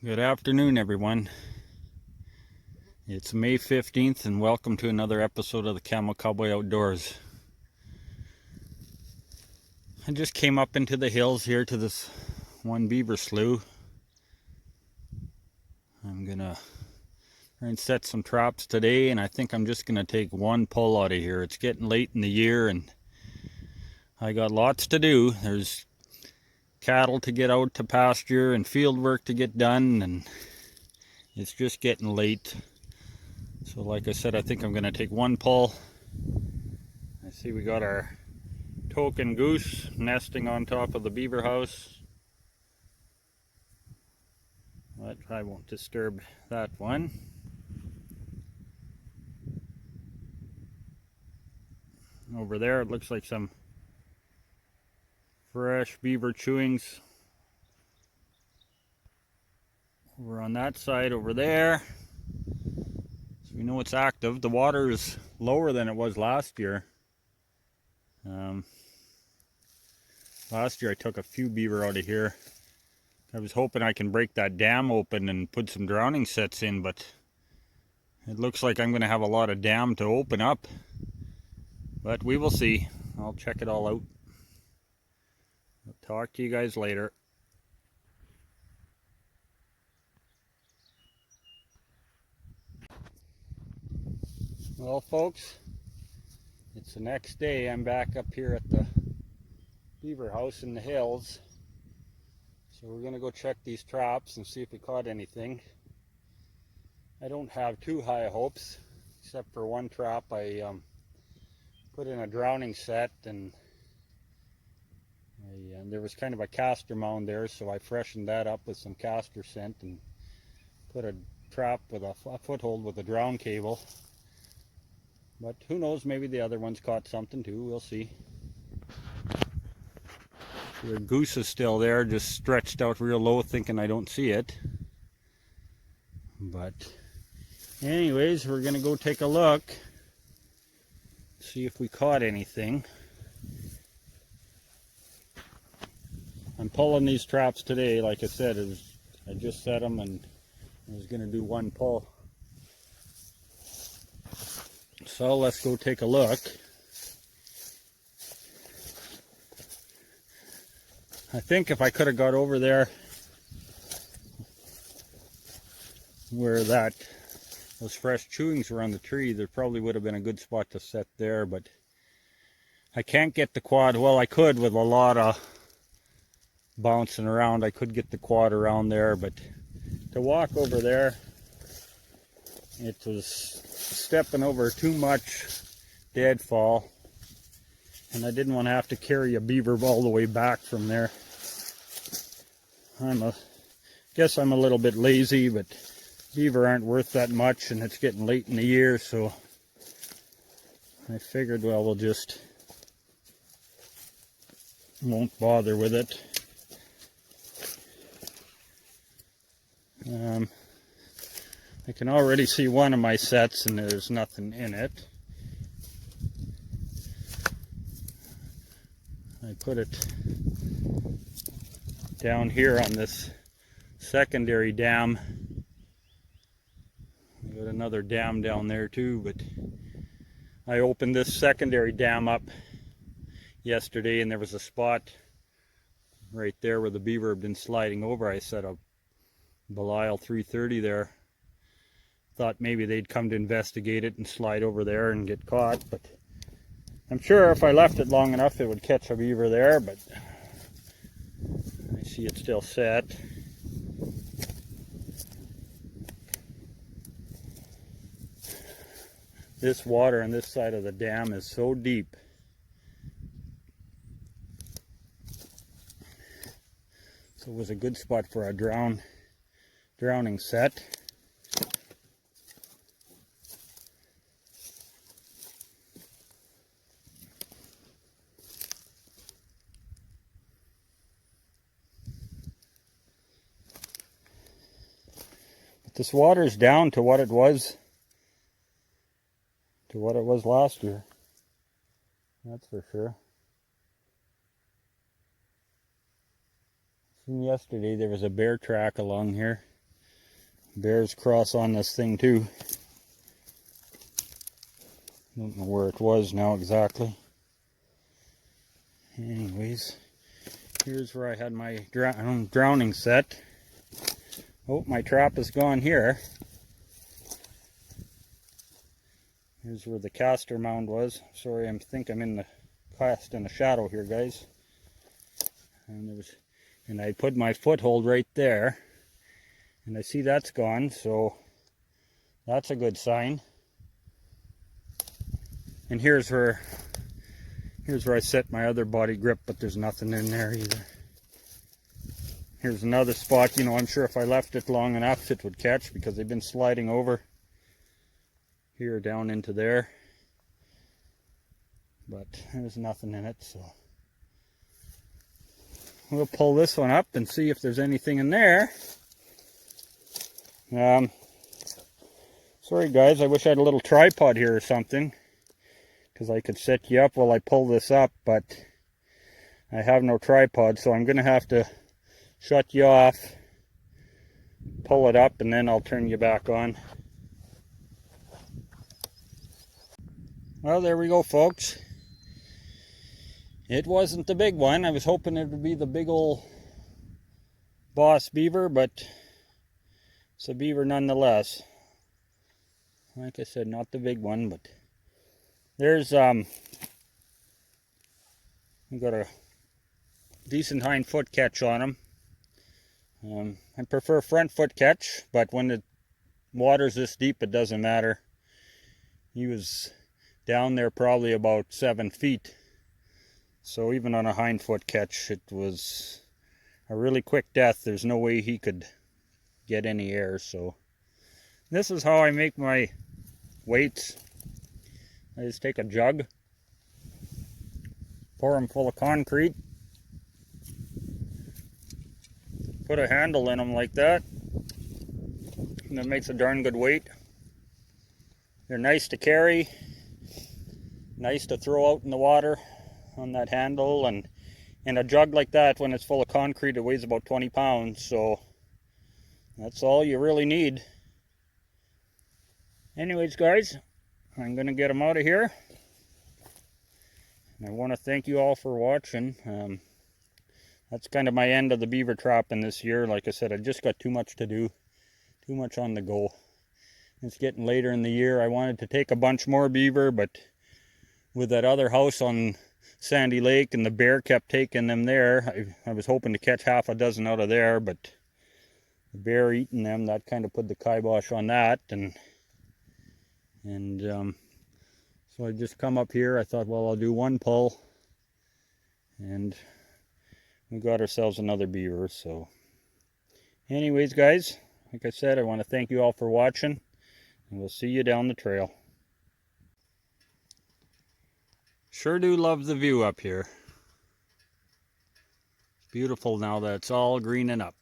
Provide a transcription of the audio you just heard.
Good afternoon, everyone. It's May 15th, and welcome to another episode of the CAMO Cowboy Outdoors. I just came up into the hills here to this one beaver slough. I'm gonna try and set some traps today, and I think I'm just gonna take one pull out of here. It's getting late in the year, and I got lots to do. There's cattle to get out to pasture and field work to get done, and it's just getting late. So like I said, I think I'm gonna take one pull. I see we got our token goose nesting on top of the beaver house, but I won't disturb that one. Over there it looks like some fresh beaver chewings over on that side over there. So we know it's active. The water is lower than it was last year. Last year I took a few beaver out of here. I was hoping I can break that dam open and put some drowning sets in, but it looks like I'm going to have a lot of dam to open up. But we will see. I'll check it all out. I'll talk to you guys later. Well, folks, it's the next day. I'm back up here at the beaver house in the hills. So we're going to go check these traps and see if we caught anything. I don't have too high hopes, except for one trap I put in a drowning set, and there was kind of a castor mound there, so I freshened that up with some castor scent and put a trap with a foothold with a drown cable. But who knows, maybe the other ones caught something too. We'll see. The goose is still there, just stretched out real low, thinking I don't see it. But anyways, we're gonna go take a look, see if we caught anything. I'm pulling these traps today. Like I said, I just set them and I was gonna do one pull. So let's go take a look. I think if I could have got over there where those fresh chewings were on the tree, there probably would have been a good spot to set there, but I can't get the quad. Well, I could with a lot of bouncing around. I could get the quad around there, but to walk over there, it was stepping over too much deadfall, and I didn't want to have to carry a beaver all the way back from there. Guess I'm a little bit lazy, but beaver aren't worth that much, and it's getting late in the year, so I figured, well, we'll just won't bother with it. I can already see one of my sets and there's nothing in it. I put it down here on this secondary dam. We got another dam down there too, but I opened this secondary dam up yesterday and there was a spot right there where the beaver had been sliding over. I set a Belial 330 there. Thought maybe they'd come to investigate it and slide over there and get caught, but I'm sure if I left it long enough it would catch a beaver there, but I see it's still set. This water on this side of the dam is so deep. So it was a good spot for a drowning set. But this water's down to what it was last year. That's for sure. Seen yesterday there was a bear track along here. Bears cross on this thing too. Don't know where it was now exactly. Anyways, here's where I had my drowning set. Oh, my trap is gone here. Here's where the caster mound was. Sorry, I think I'm in the cast in the shadow here, guys. And I put my foothold right there. And I see that's gone, so that's a good sign. And here's where I set my other body grip, but there's nothing in there either. Here's another spot, you know, I'm sure if I left it long enough it would catch, because they've been sliding over here down into there. But there's nothing in it, so we'll pull this one up and see if there's anything in there. Sorry guys, I wish I had a little tripod here or something, because I could set you up while I pull this up, but I have no tripod, so I'm going to have to shut you off, pull it up, and then I'll turn you back on. Well, there we go, folks. It wasn't the big one. I was hoping it would be the big old boss beaver, but it's a beaver nonetheless. Like I said, not the big one, but there's we got a decent hind foot catch on him. I prefer front foot catch, but when the water's this deep, it doesn't matter. He was down there probably about 7 feet. So even on a hind foot catch, it was a really quick death. There's no way he could get any air. So this is how I make my weights. I just take a jug, pour them full of concrete, put a handle in them like that, and it makes a darn good weight. They're nice to carry, nice to throw out in the water on that handle, and in a jug like that, when it's full of concrete, it weighs about 20 pounds, so that's all you really need. Anyways guys, I'm gonna get them out of here. I want to thank you all for watching. That's kind of my end of the beaver trapping this year. Like I said, I just got too much to do, too much on the go. It's getting later in the year. I wanted to take a bunch more beaver, but with that other house on Sandy Lake and the bear kept taking them there, I was hoping to catch half a dozen out of there, but the bear eating them, that kind of put the kibosh on that. And so I just come up here. I thought, well, I'll do one pull, and we got ourselves another beaver. So anyways guys, like I said, I want to thank you all for watching, and we'll see you down the trail. Sure do love the view up here. It's beautiful now that it's all greening up.